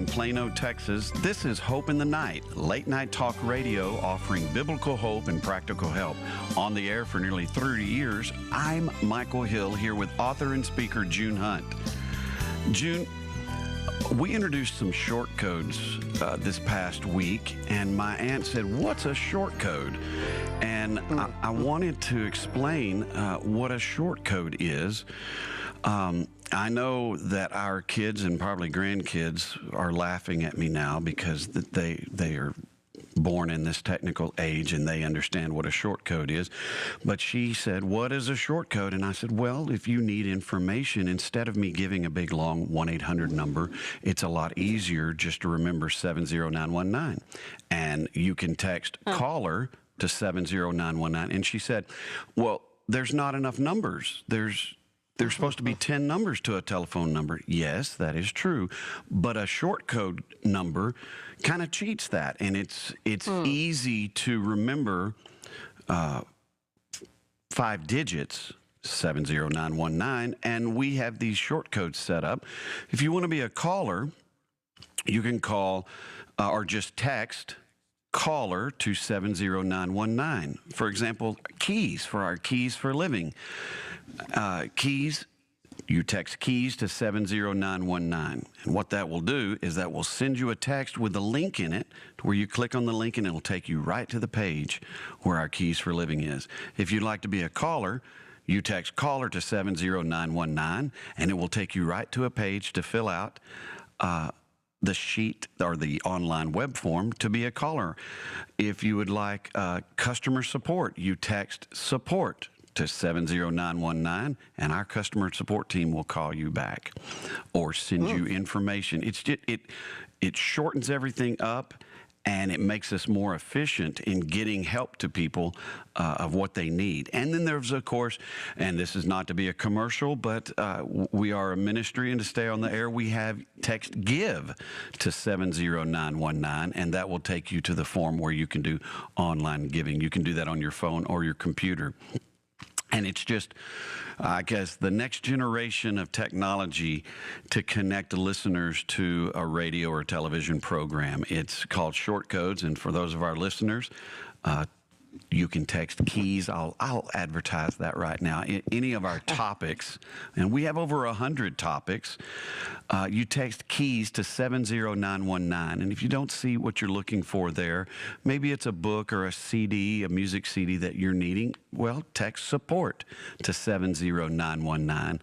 Plano, Texas, this is Hope in the Night, late night talk radio offering biblical hope and practical help. On the air for nearly 30 years, I'm Michael Hill here with author and speaker June Hunt. June, we introduced some short codes this past week, and my aunt said, "What's a short code?" And I wanted to explain what a short code is. I know that our kids and probably grandkids are laughing at me now because they are born in this technical age and they understand what a short code is. But she said, "What is a short code?" And I said, "Well, if you need information, instead of me giving a big long 1-800 number, it's a lot easier just to remember 70919. And you can text caller to 70919. And she said, "Well, there's not enough numbers. There's supposed to be 10 numbers to a telephone number." Yes, that is true. But a short code number kind of cheats that. And it's easy to remember 5 digits, 70919. And we have these short codes set up. If you want to be a caller, you can call or just text caller to 70919. For example, keys for our keys for living. Keys, you text keys to 70919. And what that will do is that will send you a text with a link in it where you click on the link and it'll take you right to the page where our keys for living is. If you'd like to be a caller, you text caller to 70919 and it will take you right to a page to fill out the sheet or the online web form to be a caller. If you would like customer support, you text support to 70919 and our customer support team will call you back or send you information. It's just, it shortens everything up and it makes us more efficient in getting help to people of what they need. And then there's, of course, and this is not to be a commercial, but we are a ministry, and to stay on the air, we have text give to 70919, and that will take you to the form where you can do online giving. You can do that on your phone or your computer. And it's just, I guess, the next generation of technology to connect listeners to a radio or television program. It's called short codes, and for those of our listeners, you can text keys. I'll advertise that right now. Any of our topics, and we have over 100 topics, you text keys to 70919. And if you don't see what you're looking for there, maybe it's a book or a CD, a music CD that you're needing, well, text support to 70919,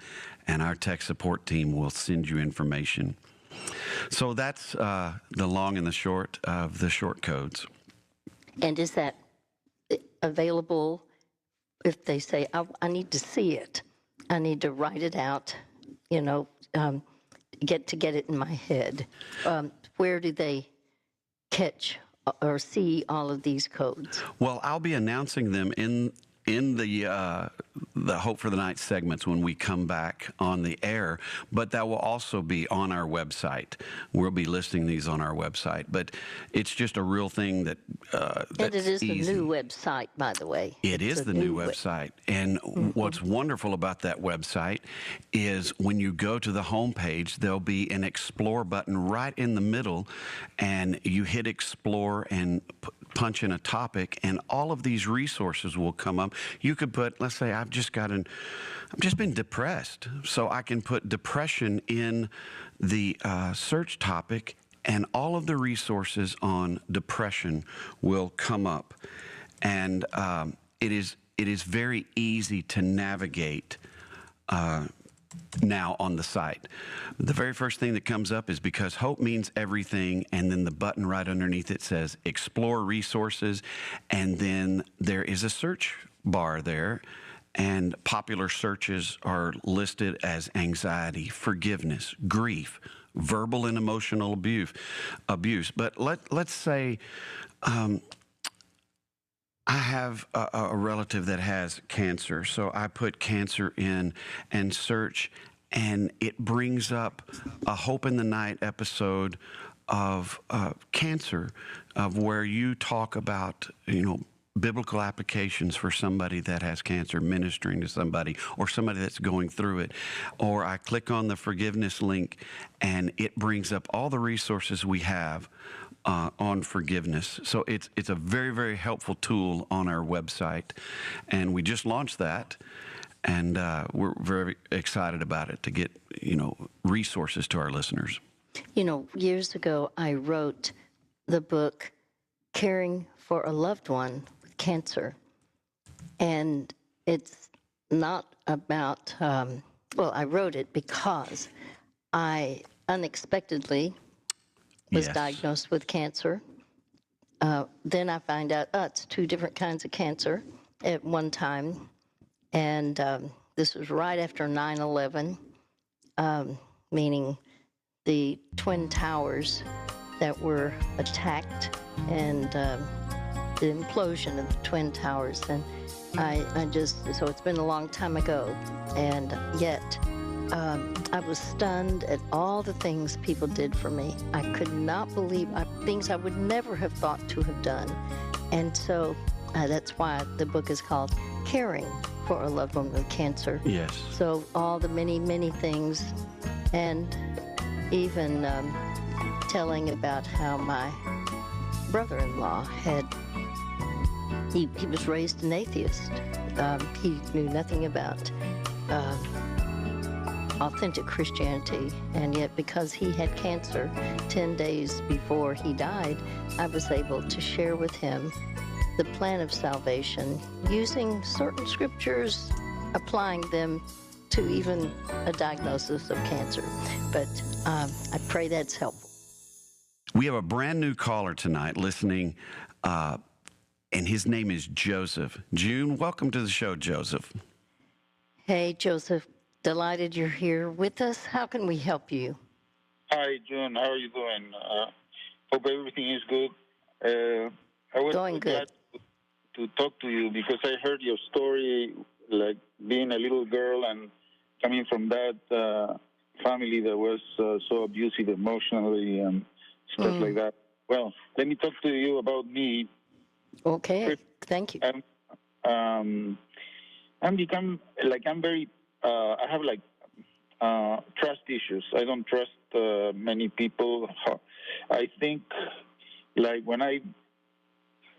and our tech support team will send you information. So that's the long and the short of the short codes. And is that available if they say, I need to see it, I need to write it out, get it in my head? Where do they catch or see all of these codes? Well, I'll be announcing them in the Hope for the Night segments when we come back on the air, but that will also be on our website. We'll be listing these on our website, but it's just a real thing that and it is easy. The new website, by the way. It is the new website. And what's wonderful about that website is when you go to the homepage, there'll be an Explore button right in the middle, and you hit Explore and punch in a topic, and all of these resources will come up. You could put, let's say, I've just been depressed, so I can put depression in the search topic, and all of the resources on depression will come up. And it is very easy to navigate now on the site. The very first thing that comes up is Because Hope Means Everything, and then the button right underneath it says Explore Resources, and then there is a search bar there, and popular searches are listed as anxiety, forgiveness, grief, verbal and emotional abuse. But let's say I have a relative that has cancer, so I put cancer in and search, and it brings up a Hope in the Night episode of cancer, of where you talk about, biblical applications for somebody that has cancer, ministering to somebody or somebody that's going through it. Or I click on the forgiveness link and it brings up all the resources we have on forgiveness. So it's a very, very helpful tool on our website. And we just launched that. And we're very excited about it to get, resources to our listeners. Years ago, I wrote the book Caring for a Loved One with Cancer. And it's not about, I wrote it because I unexpectedly was Yes. diagnosed with cancer. Then I find out, it's two different kinds of cancer at one time. And this was right after 9/11, meaning the Twin Towers that were attacked and the implosion of the Twin Towers. And so it's been a long time ago. And yet I was stunned at all the things people did for me. I could not believe things I would never have thought to have done. And so that's why the book is called Caring for a Loved One with Cancer. Yes. So all the many, many things, and even telling about how my brother-in-law he was raised an atheist. He knew nothing about authentic Christianity, and yet because he had cancer 10 days before he died, I was able to share with him the plan of salvation using certain scriptures, applying them to even a diagnosis of cancer. But I pray that's helpful. We have a brand new caller tonight listening, and his name is Joseph. June, welcome to the show, Joseph. Hey, Joseph, delighted you're here with us. How can we help you? Hi, June. How are you doing? Hope everything is good. I was Going good. glad to talk to you because I heard your story, like being a little girl and coming from that family that was so abusive emotionally and stuff like that. Well, let me talk to you about me. Okay, thank you. I'm very, I have trust issues. I don't trust many people. I think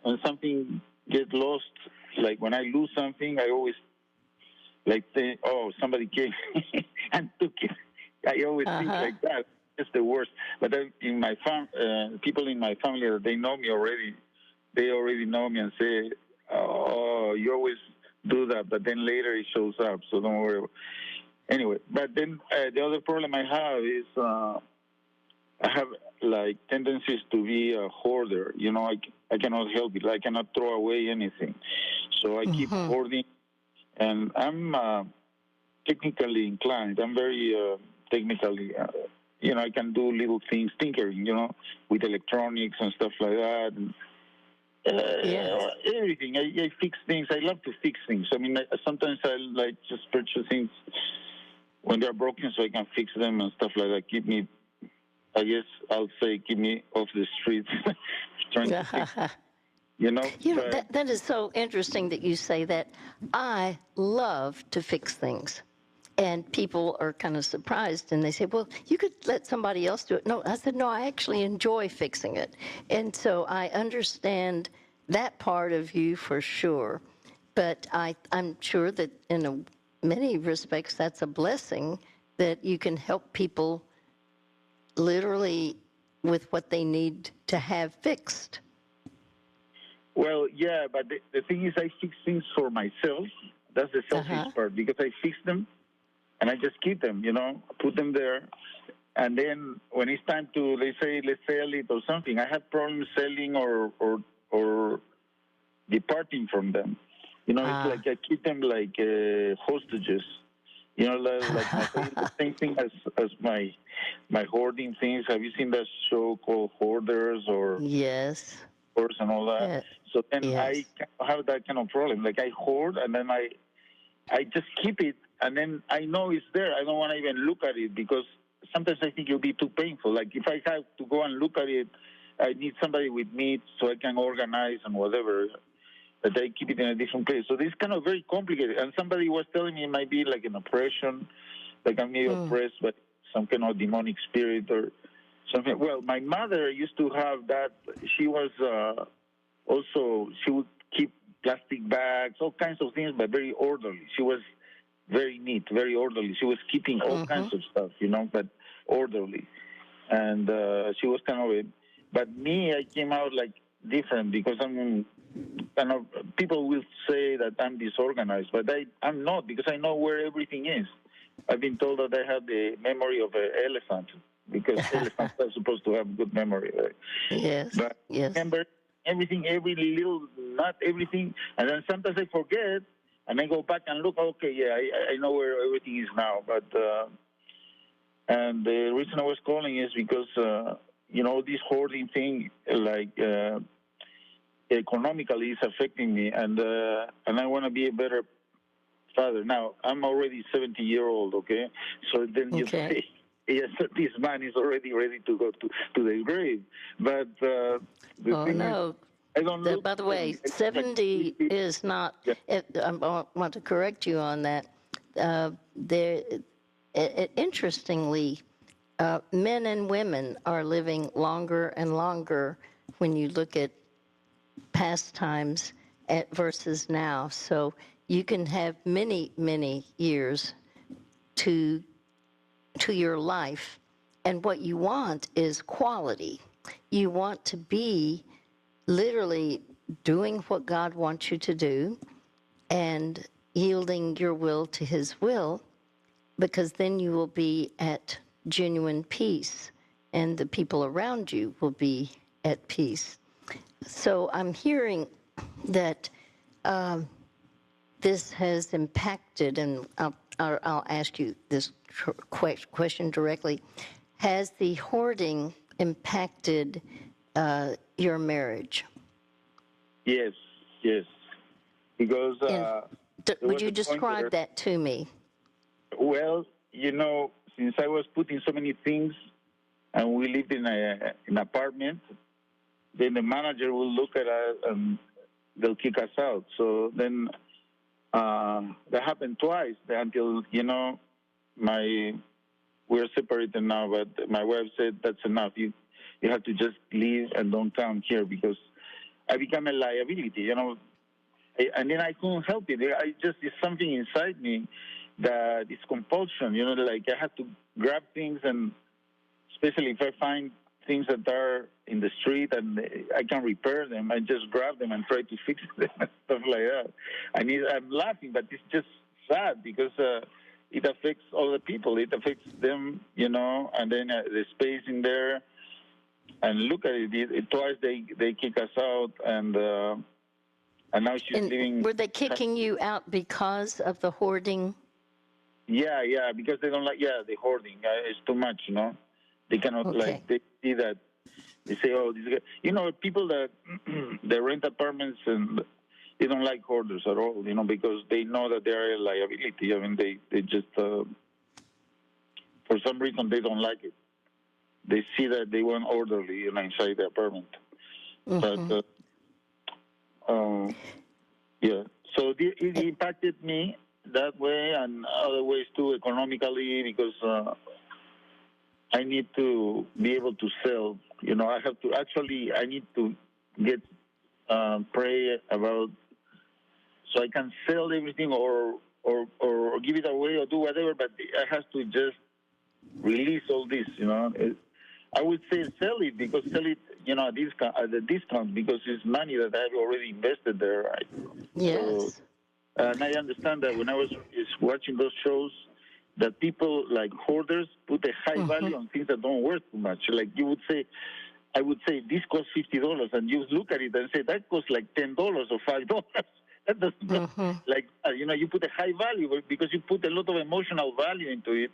when something gets lost, like when I lose something, I always think, oh, somebody came and took it. I always think like that. It's the worst. But in my people in my family, they know me already. They already know me and say, oh, you always do that, but then later it shows up, so don't worry. Anyway, but then the other problem I have is I have tendencies to be a hoarder. I cannot help it. I cannot throw away anything. So I keep hoarding, and I'm technically inclined. I'm very technically, I can do little things, tinkering, with electronics and stuff like that. And, everything. I fix things. I love to fix things. I mean, sometimes I just purchase things when they're broken so I can fix them and stuff like that. Keep me off the streets. Trying to fix, that is so interesting that you say that. I love to fix things. And people are kind of surprised, and they say, well, you could let somebody else do it. No, I said, no, I actually enjoy fixing it. And so I understand that part of you for sure. But I'm sure that in many respects, that's a blessing that you can help people literally with what they need to have fixed. Well, yeah, but the thing is I fix things for myself. That's the selfish part, because I fix them. And I just keep them, put them there. And then when it's time to, they say, let's sell it or something, I have problems selling or departing from them. It's like I keep them like hostages. The same thing as my hoarding things. Have you seen that show called Hoarders or Yes, Hoarders and all that? So then I have that kind of problem. Like I hoard and then I just keep it. And then I know it's there. I don't want to even look at it because sometimes I think it'll be too painful. Like if I have to go and look at it, I need somebody with me so I can organize and whatever. that I keep it in a different place. So this is kind of very complicated. And somebody was telling me it might be like an oppression, like I'm maybe oppressed by some kind of demonic spirit or something. Well, my mother used to have that. She was also, she would keep plastic bags, all kinds of things, but very orderly. She was very neat, very orderly. She was keeping all kinds of stuff, but orderly. And she was kind of a, but me, I came out like different because I'm kind of, people will say that I'm disorganized, but I'm not, because I know where everything is. I've been told that I have the memory of an elephant, because elephants are supposed to have good memory, right? Yes. But Yes. remember everything, every little, not everything, and then sometimes I forget, and I go back and look. Okay, yeah, I know where everything is now. But and the reason I was calling is because this hoarding thing, like economically, is affecting me, and I want to be a better father. Now I'm already 70-year-old. Okay, so then you say, yes, this man is already ready to go to the grave. But the thing is, I don't look. By the way, 70 is not. Yeah. I want to correct you on that. Interestingly, men and women are living longer and longer when you look at past times versus now. So you can have many, many years to your life, and what you want is quality. You want to be literally doing what God wants you to do and yielding your will to his will, because then you will be at genuine peace and the people around you will be at peace. So I'm hearing that this has impacted, and I'll ask you this question directly. Has the hoarding impacted your marriage? Yes, because would you describe that to me? Well, since I was putting so many things, and we lived in an apartment, then the manager will look at us and they'll kick us out. So then that happened twice until we're separated now. But my wife said that's enough. You have to just leave and don't come here, because I become a liability. And then I couldn't help it. It's something inside me that is compulsion. Like I have to grab things, and especially if I find things that are in the street and I can repair them, I just grab them and try to fix them and stuff like that. I'm laughing, but it's just sad because it affects other people. It affects them, and then the space in there. And look at it. Twice they kick us out, and now she's living. Were they kicking you out because of the hoarding? Yeah, because they don't like, the hoarding. It's too much, They cannot, they see that, they say, oh, this guy. People that they rent apartments, and they don't like hoarders at all, because they know that they are a liability. I mean, they just, for some reason, they don't like it. They see that they want orderly, inside the apartment. But, yeah. So it impacted me that way, and other ways too, economically, because I need to be able to sell. I need to get pray about, so I can sell everything or give it away or do whatever, but I have to just release all this, I would say sell it at the discount, because it's money that I've already invested there, right? Yes. So, and I understand that when I was watching those shows, that people like hoarders put a high value on things that don't worth too much. Like I would say this costs $50, and you look at it and say that costs like $10 or $5. That doesn't you put a high value because you put a lot of emotional value into it,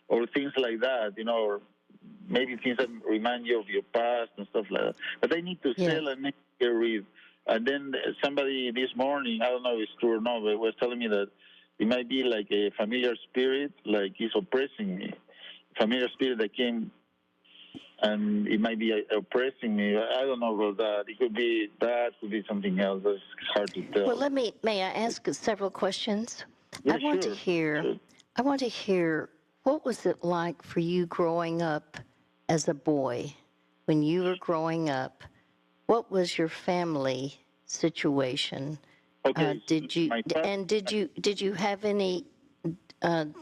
or things like that, or maybe things that remind you of your past and stuff like that. But I need to sell and get rid. And then somebody this morning, I don't know if it's true or not, but was telling me that it might be like a familiar spirit, like he's oppressing me. Familiar spirit that came and it might be oppressing me. I don't know about that. It could be that, could be something else. It's hard to tell. Well, may I ask several questions? Yeah, I want to sure. hear, Sure. I want to hear, what was it like for you growing up as a boy? When you were growing up, what was your family situation? Okay, Did you, my father. and did you have any, I'm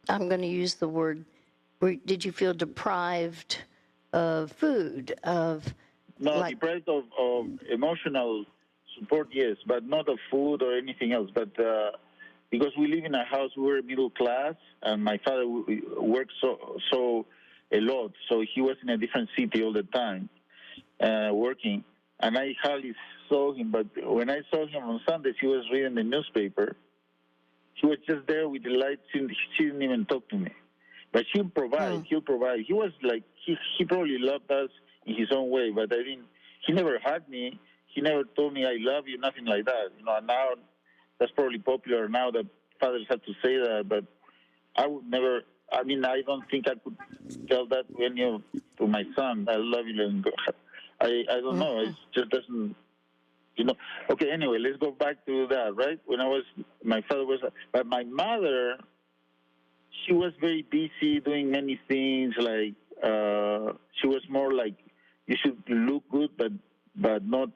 going to use the word, did you feel deprived of food, of No, like, deprived of emotional support, yes, but not of food or anything else. But because we live in a house, we're middle class, and my father worked so a lot, so he was in a different city all the time working, and I hardly saw him. But when I saw him on Sundays, he was reading the newspaper. He was just there with the lights. She didn't even talk to me. But he'll provide. He'll provide. He was like he probably loved us in his own way, but I didn't. He never hugged me. He never told me I love you. Nothing like that. You know. And now that's probably popular now that fathers have to say that. But I would never. I mean, I don't think I could tell that to my son. I love you. And I don't know. It just doesn't. You know. Okay. Anyway, let's go back to that. Right. My father was, but my mother. She was very busy doing many things. Like she was more like you should look good, but not.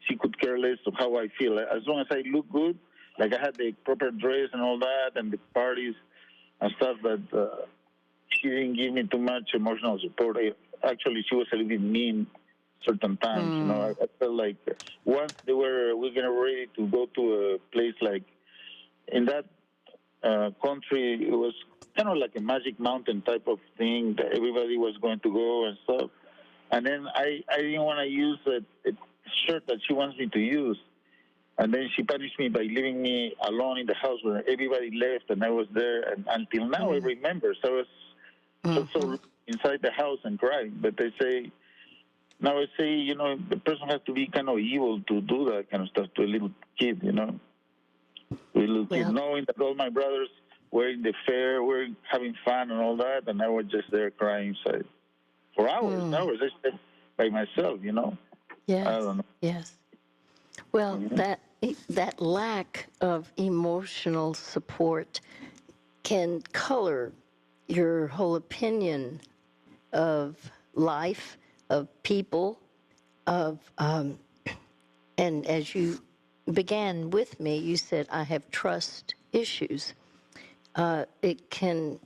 She could care less of how I feel. As long as I look good, like I had the proper dress and all that, and the parties and stuff. But she didn't give me too much emotional support. Actually, she was a little bit mean certain times. You know, I felt like once we're getting ready to go to a place like in that country, it was kind of like a magic mountain type of thing that everybody was going to go and stuff. And then I didn't want to use a shirt that she wants me to use. And then she punished me by leaving me alone in the house where everybody left and I was there. And until now, I remember. So I was so inside the house and crying. But now I say, you know, the person has to be kind of evil to do that kind of stuff to a little kid, you know. A little kid, knowing that all my brothers were in the fair, were having fun and all that, and I was just there crying inside for hours. I stayed by myself, you know. yes, I don't know. yes. Well, that lack of emotional support can color your whole opinion of life, of people, of and as you began with me, you said, I have trust issues. It can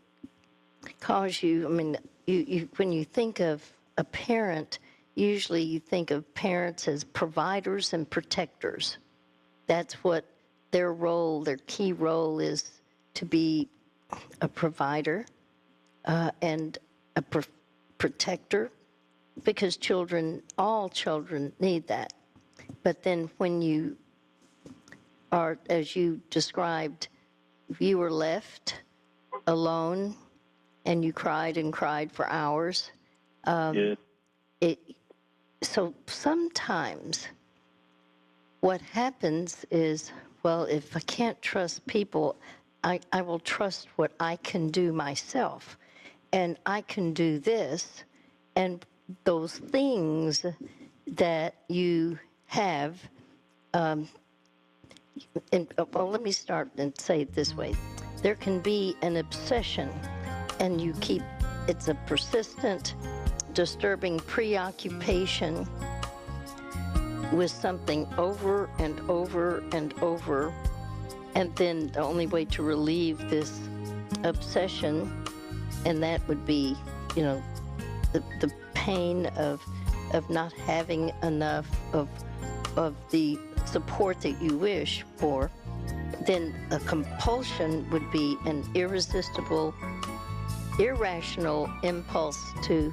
cause you, I mean, you when you think of a parent, usually you think of parents as providers and protectors. That's what their role, their key role is, to be a provider and a protector, because all children need that. But then when you are, as you described, you were left alone and you cried and cried for hours. Yeah. So sometimes what happens is, well, if I can't trust people, I will trust what I can do myself. And I can do this, and those things that you have, well, let me start and say it this way. There can be an obsession, and it's a persistent, disturbing preoccupation with something over and over and over. And then the only way to relieve this obsession, and that would be, you know, the pain of not having enough of the support that you wish for, then a compulsion would be an irresistible, irrational impulse to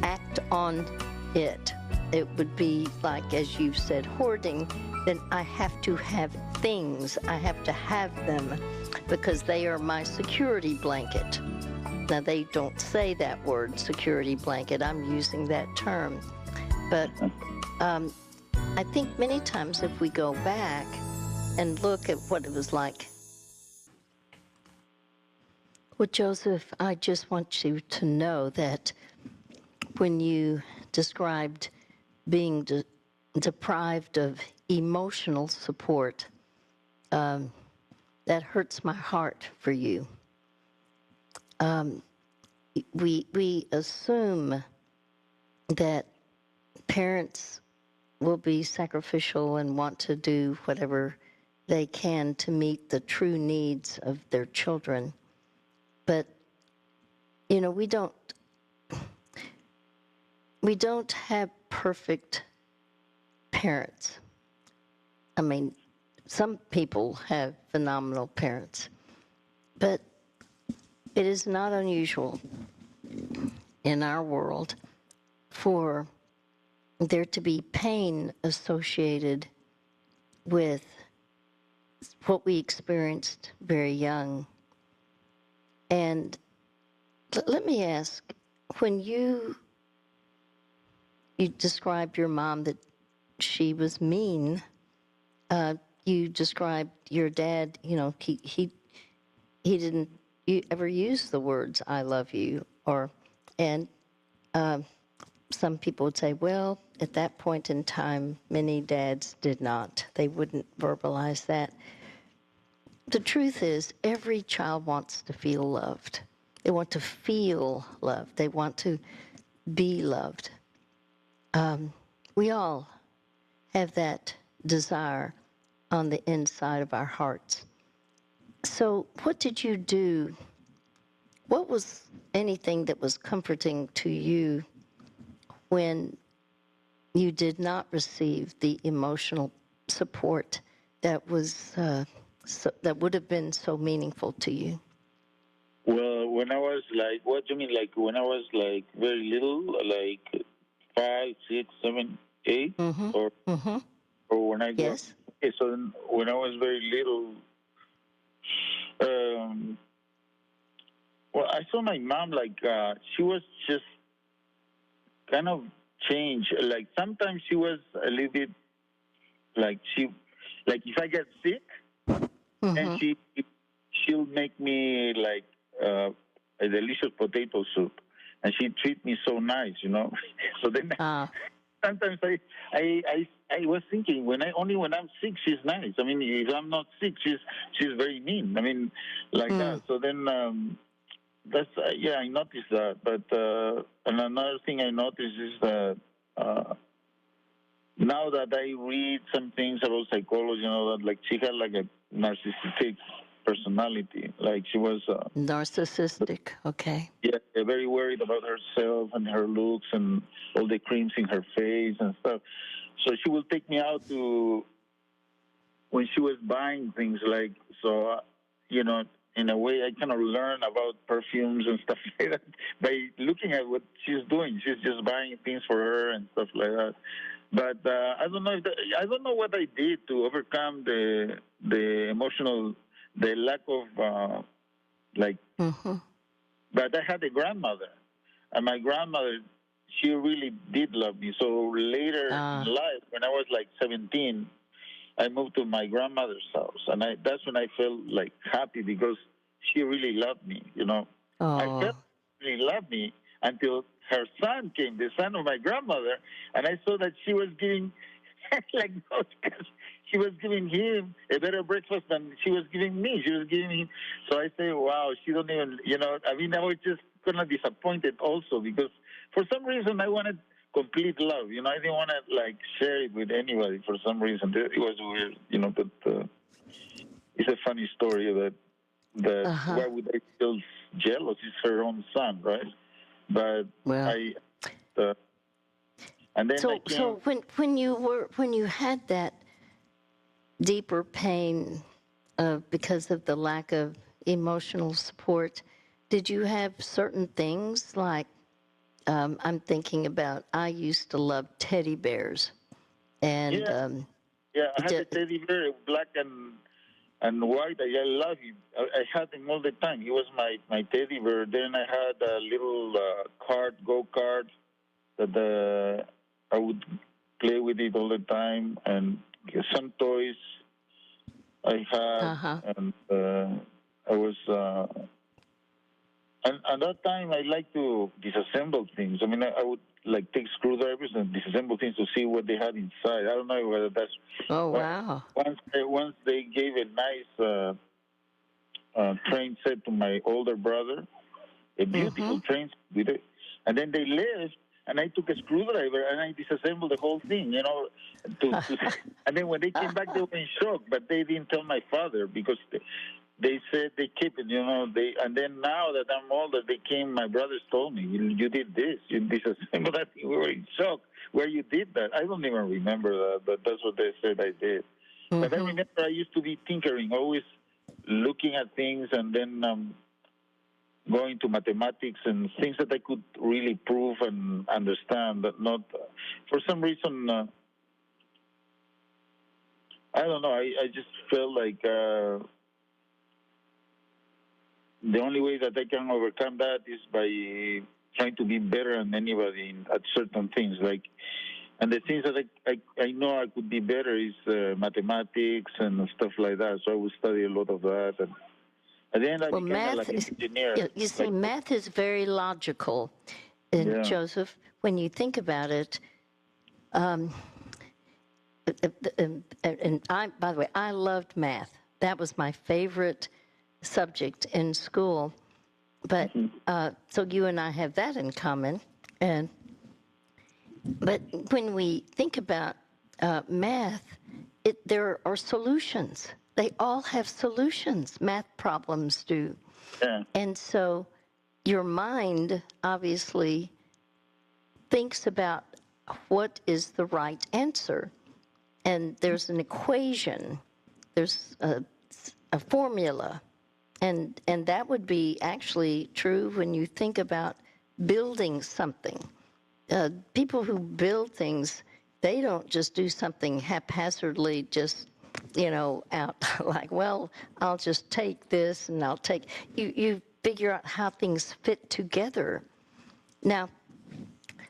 act on it. It would be like, as you've said, hoarding. Then I have to have things. I have to have them because they are my security blanket. Now, they don't say that word, security blanket. I'm using that term. But I think many times if we go back and look at what it was like. Well, Joseph, I just want you to know that when you described being deprived of emotional support. That hurts my heart for you. We assume that parents will be sacrificial and want to do whatever they can to meet the true needs of their children. But, we don't have perfect parents. I mean, some people have phenomenal parents, but it is not unusual in our world for there to be pain associated with what we experienced very young. And let me ask, when you described your mom that she was mean, you described your dad, he didn't ever use the words "I love you," and some people would say, well, at that point in time, many dads did not. They wouldn't verbalize that. The truth is, every child wants to feel loved. They want to feel loved. They want to be loved. We all have that desire on the inside of our hearts. So what did you do? What was anything that was comforting to you when you did not receive the emotional support that was that would have been so meaningful to you? Well, when I was like, what do you mean? Like when I was like very little, like 5, 6, 7, 8, or when I grew up. Yes. Okay, so then when I was very little, well, I saw my mom like she was just kind of changed. Like sometimes she was a little bit like if I get sick, and she'll make me like a delicious potato soup, and she treat me so nice, So then sometimes I was thinking when I'm sick she's nice. I mean, if I'm not sick she's very mean. I mean, like that. So then that's I noticed that. But and another thing I noticed is that now that I read some things about psychology, that like she had like a narcissistic personality. Like she was narcissistic. Okay. yeah, very worried about herself and her looks and all the creams in her face and stuff. So she will take me out to when she was buying things like so. In a way, I kind of learn about perfumes and stuff like that by looking at what she's doing. She's just buying things for her and stuff like that. But I don't know. I don't know what I did to overcome the emotional, the lack of like. But I had a grandmother, and my grandmother, she really did love me. So later in life, when I was like 17, I moved to my grandmother's house, and that's when I felt like happy because she really loved me. I felt she really loved me until her son came, the son of my grandmother, and I saw that she was giving like she was giving him a better breakfast than she was giving me. She was giving him. So I say, wow, she don't even. I mean, I was just kind of disappointed also because for some reason I wanted complete love. I didn't want to like share it with anybody for some reason. It was weird, but it's a funny story that why would I feel jealous? It's her own son, right? But and then so when you had that deeper pain because of the lack of emotional support, did you have certain things like I'm thinking about, I used to love teddy bears. And I had a teddy bear, black and white. I love him. I had him all the time. He was my teddy bear. Then I had a little go-kart that I would play with it all the time. And some toys I had. And I was... and at that time, I like to disassemble things. I mean, I would like take screwdrivers and disassemble things to see what they had inside. I don't know whether that's. Oh, wow. Once they gave a nice train set to my older brother, a beautiful train set with it, and then they left. And I took a screwdriver and I disassembled the whole thing, and then when they came back, they were in shock, but they didn't tell my father because they said they keep it, and then now that I'm older, my brothers told me, you did this, you disassembled that thing. We were in shock where you did that. I don't even remember that, but that's what they said I did. But I remember I used to be tinkering, always looking at things and then going to mathematics and things that I could really prove and understand, but not for some reason. I don't know. I just felt like the only way that I can overcome that is by trying to be better than anybody at certain things. And the things that I know I could be better is mathematics and stuff like that. So I would study a lot of that. And at the end, I became like an engineer. You see, math is very logical. And Joseph, when you think about it, and by the way, I loved math. That was my favorite subject in school. But so you and I have that in common. But when we think about math, there are solutions. They all have solutions. Math problems do. Yeah. And so your mind obviously thinks about what is the right answer. And there's an equation, there's a formula. And that would be actually true when you think about building something. People who build things, they don't just do something haphazardly, just out like, well, I'll just take this and I'll take, you figure out how things fit together. Now,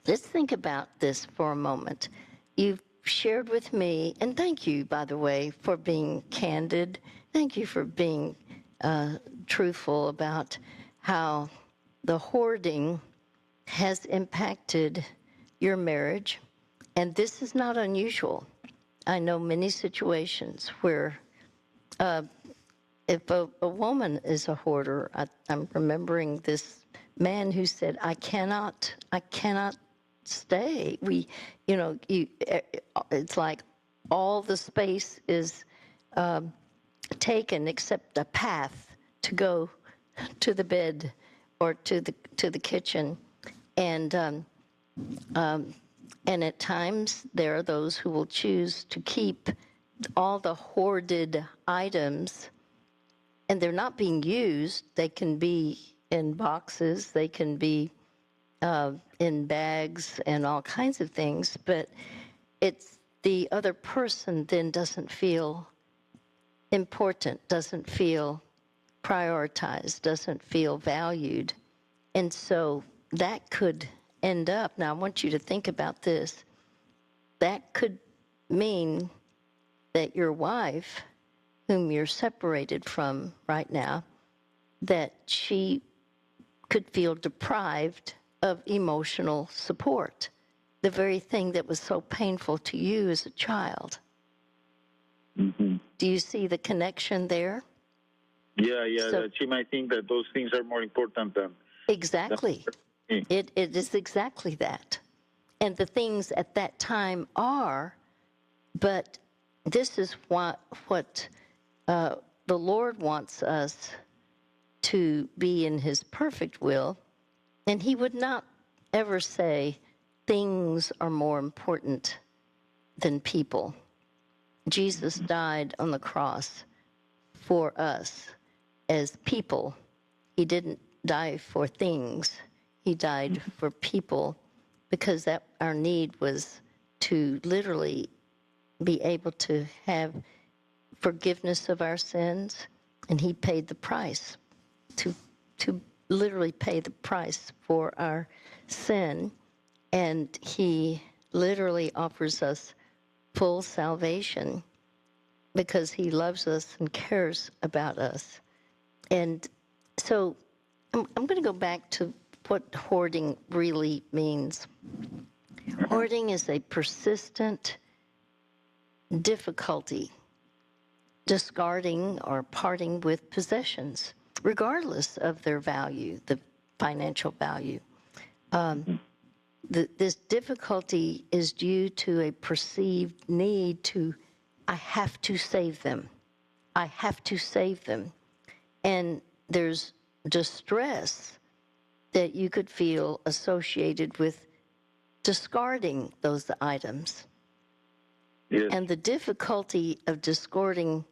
let's think about this for a moment. You've shared with me, and thank you, by the way, for being candid. Thank you for being truthful about how the hoarding has impacted your marriage. And this is not unusual. I know many situations where if a woman is a hoarder, I'm remembering this man who said, I cannot stay. It's like all the space is taken except a path to go to the bed or to the kitchen. And at times, there are those who will choose to keep all the hoarded items, and they're not being used. They can be in boxes, they can be in bags and all kinds of things, but it's the other person then doesn't feel important, doesn't feel prioritized, doesn't feel valued. And so that could end up, now I want you to think about this, that could mean that your wife, whom you're separated from right now, that she could feel deprived of emotional support, the very thing that was so painful to you as a child. Mm-hmm. Do you see the connection there? Yeah, so, she might think that those things are more important than... Exactly. It is exactly that. And the things at that time are, but this is what the Lord wants us to be in his perfect will. And he would not ever say things are more important than people. Jesus died on the cross for us as people. He didn't die for things. He died for people because that our need was to literally be able to have forgiveness of our sins, and he paid the price to literally pay the price for our sin, and he literally offers us full salvation because he loves us and cares about us. And so I'm going to go back to what hoarding really means. Hoarding is a persistent difficulty discarding or parting with possessions, regardless of their value, the financial value. This difficulty is due to a perceived need to, I have to save them. I have to save them. And there's distress that you could feel associated with discarding those items. Yes. And the difficulty of discarding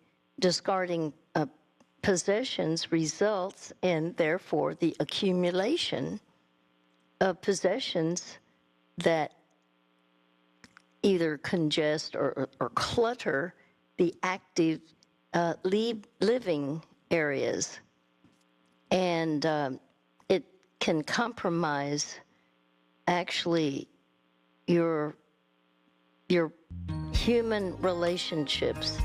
possessions results in, therefore, the accumulation of possessions that either congest or clutter the active living areas. And it can compromise, actually, your human relationships.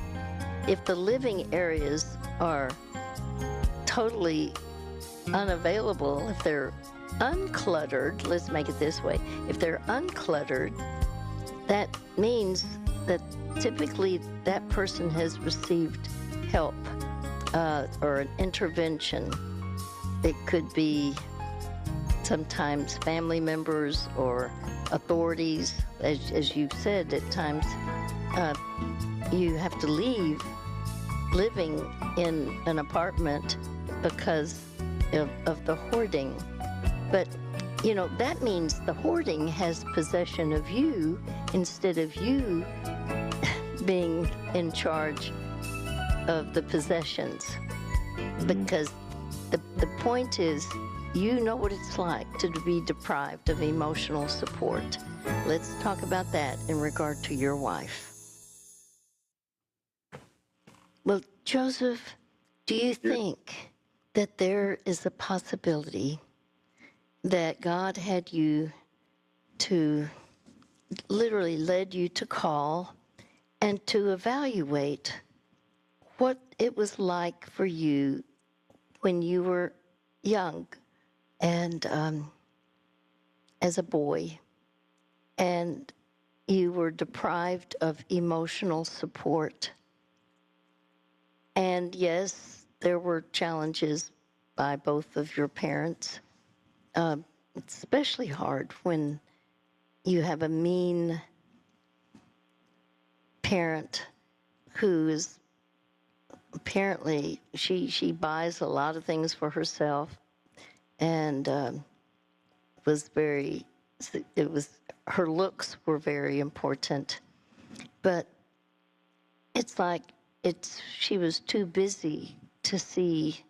If the living areas are totally unavailable, if they're uncluttered, let's make it this way, if they're uncluttered, that means that typically that person has received help or an intervention. It could be sometimes family members or authorities. As you've said, at times you have to leave living in an apartment because of the hoarding. But, that means the hoarding has possession of you instead of you being in charge of the possessions. Because the point is, you know what it's like to be deprived of emotional support. Let's talk about that in regard to your wife. Well, Joseph, do you think that there is a possibility that God had you to, literally led you to call and to evaluate what it was like for you when you were young and as a boy, and you were deprived of emotional support? And yes, there were challenges by both of your parents. It's especially hard when you have a mean parent who is apparently, she buys a lot of things for herself, and her looks were very important. But it's like she was too busy to see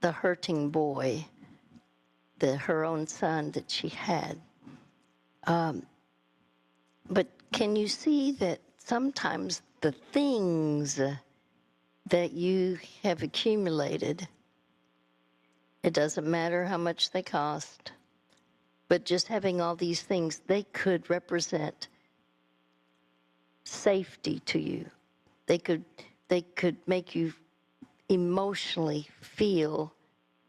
the hurting boy, her own son that she had. But can you see that sometimes the things that you have accumulated, it doesn't matter how much they cost, but just having all these things, they could represent safety to you. They could make you emotionally feel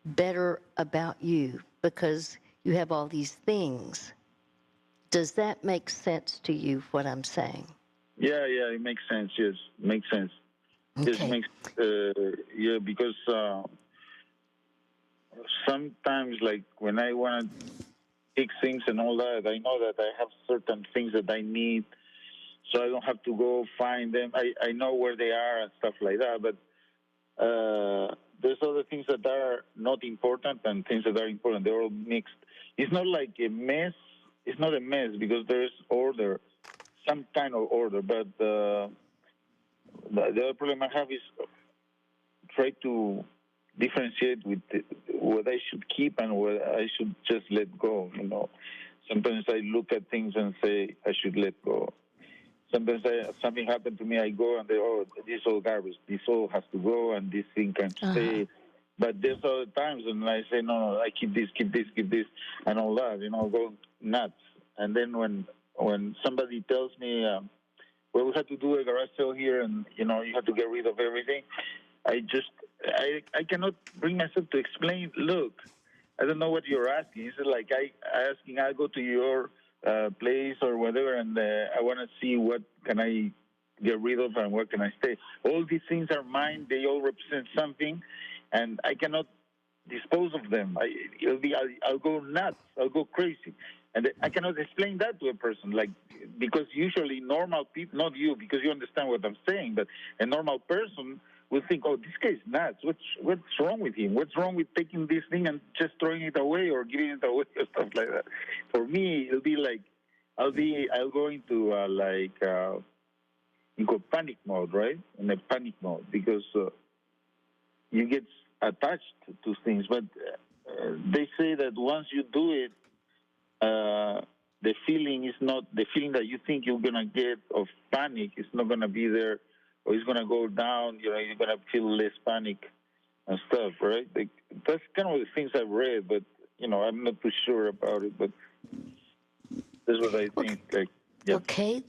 better about you because you have all these things. Does that make sense to you, what I'm saying? Yeah, it makes sense. Yes, makes sense. Okay. Because sometimes, like, when I want to fix things and all that, I know that I have certain things that I need, so I don't have to go find them. I know where they are and stuff like that, but there's other things that are not important and things that are important. They're all mixed. It's not like a mess. It's not a mess because there's order, some kind of order, but the other problem I have is try to differentiate with what I should keep and what I should just let go. Sometimes I look at things and say I should let go. Sometimes something happened to me, I go and this is all garbage. This all has to go, and this thing can stay. But there's other times when I say no, I keep this, and all that. Go nuts. And then when somebody tells me, well, we have to do a garage sale here, and you have to get rid of everything, I cannot bring myself to explain. Look, I don't know what you're asking. It's like asking, I go to your place or whatever, and I want to see what can I get rid of and what can I stay. All these things are mine. They all represent something, and I cannot dispose of them. I'll go nuts. I'll go crazy. And I cannot explain that to a person, like, because usually normal people, not you, because you understand what I'm saying, but a normal person will think, oh, this guy's nuts. What's wrong with him? What's wrong with taking this thing and just throwing it away or giving it away or stuff like that? For me, it'll be like, I'll go into into panic mode, right? In a panic mode, because you get attached to things. But they say that once you do it, the feeling is not the feeling that you think you're gonna get of panic. It's not gonna be there, or it's gonna go down. You know, you're gonna feel less panic and stuff, right? Like, that's kind of the things I've read, but you know, I'm not too sure about it. But that's what I think. Like, yeah. Okay,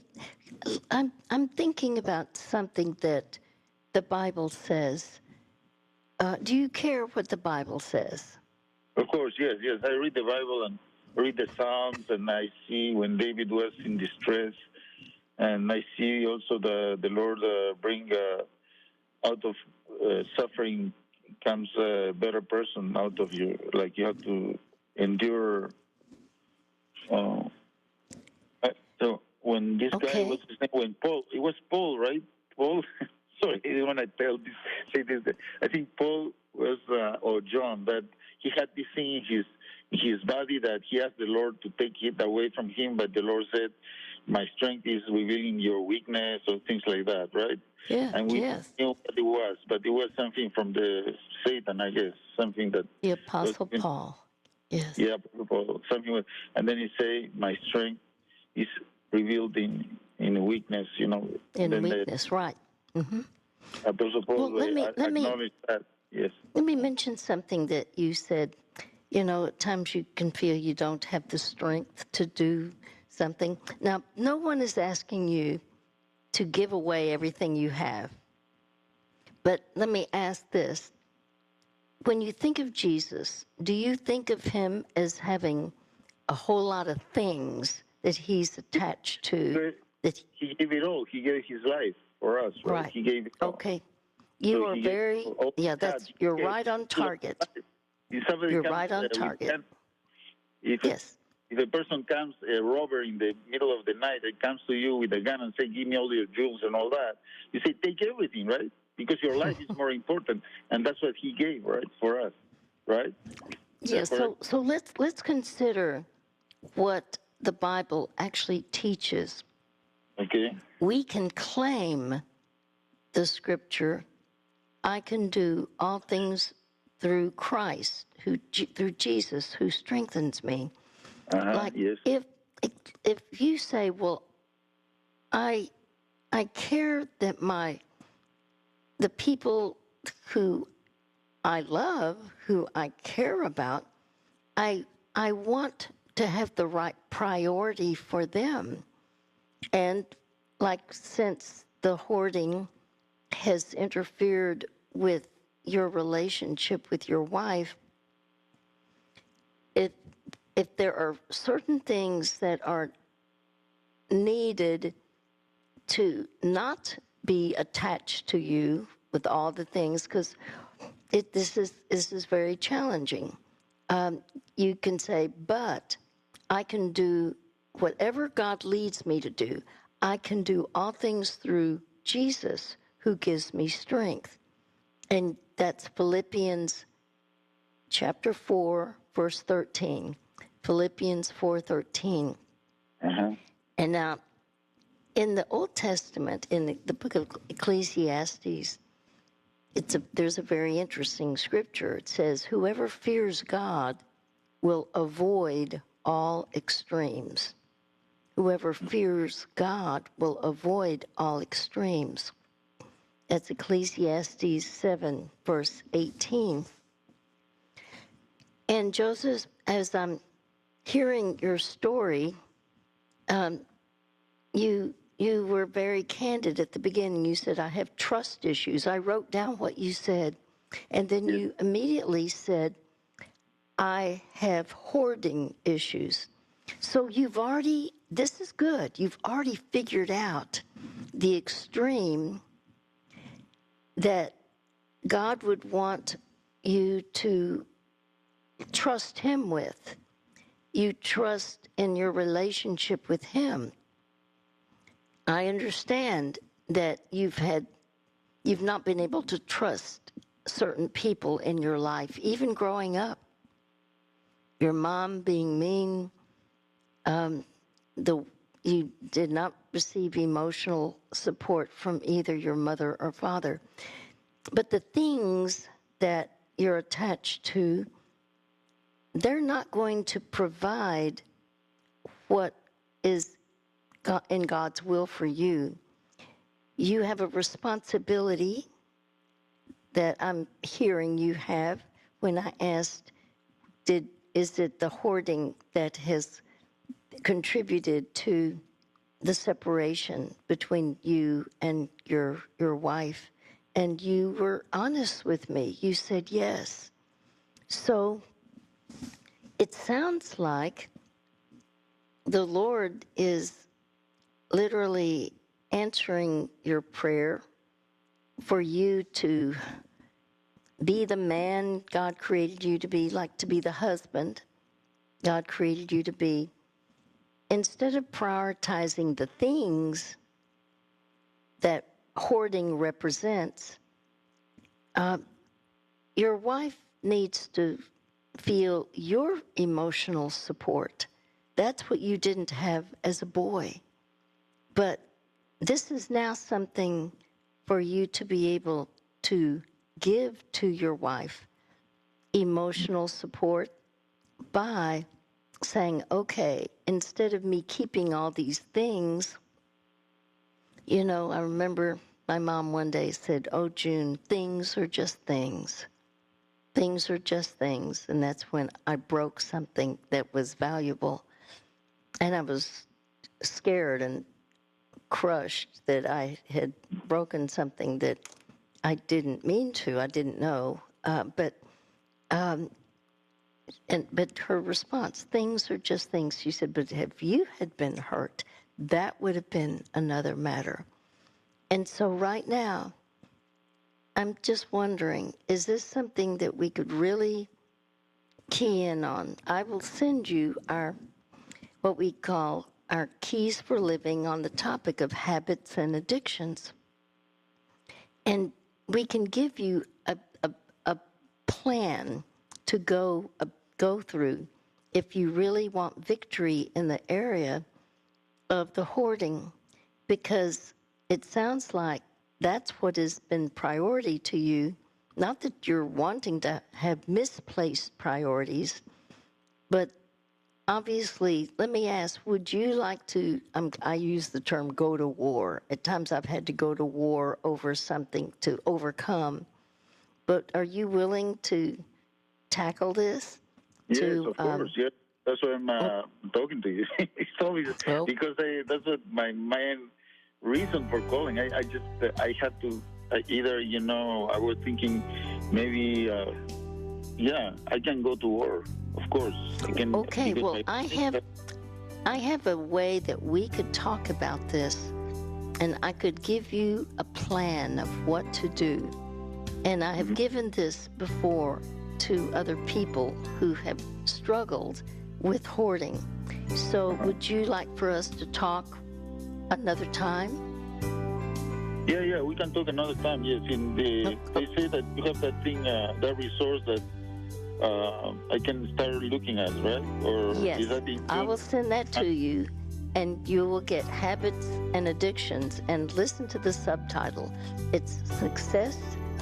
I'm thinking about something that the Bible says. Do you care what the Bible says? Of course, yes. I read the Bible and read the Psalms, and I see when David was in distress, and I see also the Lord bring out of suffering comes a better person out of you. Like, you have to endure. So when this guy, what's his name? When Paul, it was Paul, right? Paul. Sorry, when I say this, I think Paul was or John, that he had this thing in his body that he asked the Lord to take it away from him, but the Lord said, "My strength is revealing your weakness," or things like that, right? Yeah. And we knew what it was, but it was something from the Satan, I guess, something that the Apostle Paul. Yes. Yeah, Paul, something with, and then he say, "My strength is revealed in weakness," you know. In weakness, right. Mm-hmm. Apostle Paul, Well, let me acknowledge that. Yes. Let me mention something that you said. You know, at times you can feel you don't have the strength to do something. Now, no one is asking you to give away everything you have. But let me ask this. When you think of Jesus, do you think of him as having a whole lot of things that he's attached to? He gave it all. He gave his life for us, right? He gave it all. Okay. You are very, you're right on target. You're right on target. If a person comes, a robber in the middle of the night, and comes to you with a gun and say, "Give me all your jewels and all that," you say, "Take everything," right? Because your life is more important, and that's what he gave, right, for us, right? Yes. So let's consider what the Bible actually teaches. Okay. We can claim the scripture, "I can do all things through Christ, through Jesus, who strengthens me." Yes. If you say, "Well, I care that the people who I love, who I care about, I want to have the right priority for them," and since the hoarding has interfered with your relationship with your wife, if there are certain things that are needed to not be attached to you with all the things, because this is very challenging. You can say, "But I can do whatever God leads me to do. I can do all things through Jesus, who gives me strength." And that's Philippians chapter 4, verse 13. Philippians 4:13. And now, in the Old Testament, in the book of Ecclesiastes, there's a very interesting scripture. It says, "Whoever fears God will avoid all extremes." Whoever fears God will avoid all extremes. That's Ecclesiastes 7, verse 18. And Joseph, as I'm hearing your story, you were very candid at the beginning. You said, "I have trust issues." I wrote down what you said. And then you immediately said, I have hoarding issues. So this is good. You've already figured out the extreme that God would want you to trust Him with. You trust in your relationship with Him. I understand that you've not been able to trust certain people in your life, even growing up. Your mom being mean, you did not receive emotional support from either your mother or father. But the things that you're attached to, they're not going to provide what is in God's will for you. You have a responsibility that I'm hearing you have when I asked, is it the hoarding that has contributed to the separation between you and your wife? And you were honest with me. You said yes. So it sounds like the Lord is literally answering your prayer for you to be the man God created you to be, like to be the husband God created you to be. Instead of prioritizing the things that hoarding represents, your wife needs to feel your emotional support. That's what you didn't have as a boy. But this is now something for you to be able to give to your wife, emotional support, by saying, okay, instead of me keeping all these things, I remember my mom one day said, oh, June, things are just things. Things are just things. And that's when I broke something that was valuable. And I was scared and crushed that I had broken something that I didn't mean to. I didn't know. But her response, things are just things. She said, but if you had been hurt, that would have been another matter. And so right now, I'm just wondering, is this something that we could really key in on? I will send you what we call our keys for living on the topic of habits and addictions. And we can give you a plan to go through if you really want victory in the area of the hoarding, because it sounds like that's what has been priority to you. Not that you're wanting to have misplaced priorities, but obviously, let me ask, would you like to, I use the term go to war. At times I've had to go to war over something to overcome. But are you willing to tackle this? Yes, of course. Yes. That's why I'm talking to you. It's always because that's what my main reason for calling. I had to either, I was thinking maybe, I can go to war. Of course. I can, okay, well, I have a way that we could talk about this, and I could give you a plan of what to do. And I have given this before to other people who have struggled with hoarding. So would you like for us to talk another time? Yeah, we can talk another time, yes. They say that you have that thing, that resource that I can start looking at, right? Or yes, is that I will send that to you, and you will get habits and addictions, and listen to the subtitle. It's Success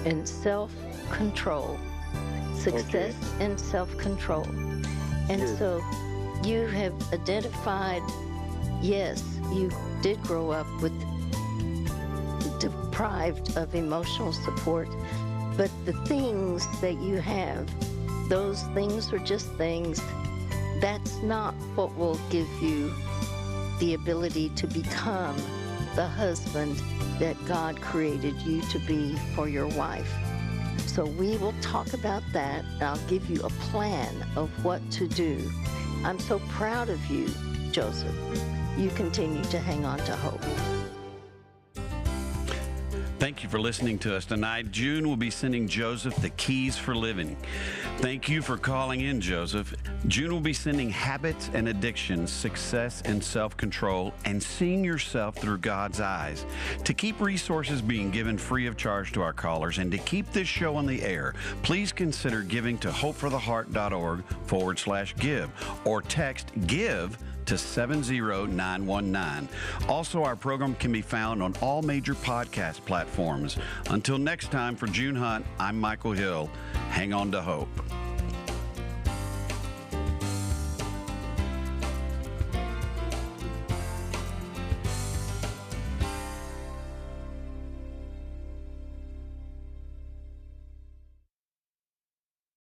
and Self-Control. Success and self-control. And yes. So you have identified, yes, you did grow up with deprived of emotional support, but the things that you have, those things are just things. That's not what will give you the ability to become the husband that God created you to be for your wife. So we will talk about that, and I'll give you a plan of what to do. I'm so proud of you, Joseph. You continue to hang on to hope. Thank you for listening to us tonight. June will be sending Joseph the keys for living. Thank you for calling in, Joseph. June will be sending habits and addictions, success and self-control, and seeing yourself through God's eyes. To keep resources being given free of charge to our callers and to keep this show on the air, please consider giving to hopefortheheart.org/give or text GIVE to 70919. Also, our program can be found on all major podcast platforms. Until next time, for June Hunt, I'm Michael Hill. Hang on to hope.